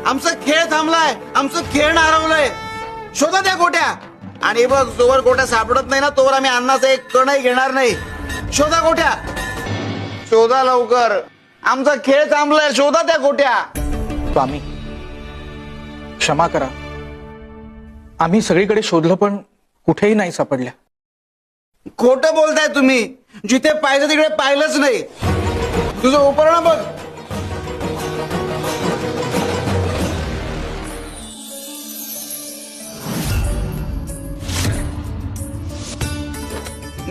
आमचा खेळ थांबलाय, आमचं खेळणं हरवलंय. शोधा त्या गोट्या. आणि बघ, जोवर गोट्या सापडत नाही ना तोवर आम्ही अन्नाचा एक कणही घेणार नाही. शोधा गोट्या, शोधा लवकर. आमचा खेळ थांबलाय, शोधा त्या गोट्या. स्वामी क्षमा करा, आम्ही सगळीकडे शोधलं पण कुठेही नाही सापडल्या. खोटं बोलताय तुम्ही. जिथे पाहिजे तिकडे पाहिलंच नाही. तुझं उपकरण बघ.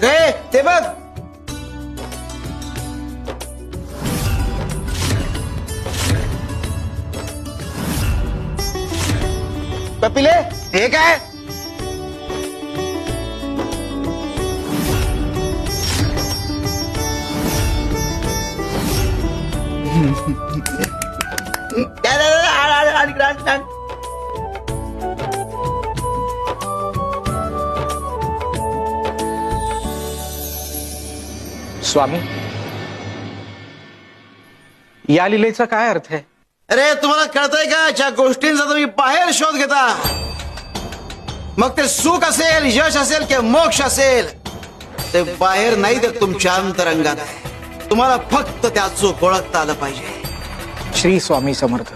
गे ते बघ. कपिले, हे काय? स्वामी, या लीलेचा काय अर्थ आहे? अरे तुम्हाला कळतंय का, ज्या गोष्टींचा तुम्ही बाहेर शोध घेता, मग ते सुख असेल, यश असेल किंवा मोक्ष असेल, ते बाहेर नाही, ते तुमच्या अंतरंगात आहे. तुम्हाला फक्त त्याचं ओळखता आलं पाहिजे. श्री स्वामी समर्थ.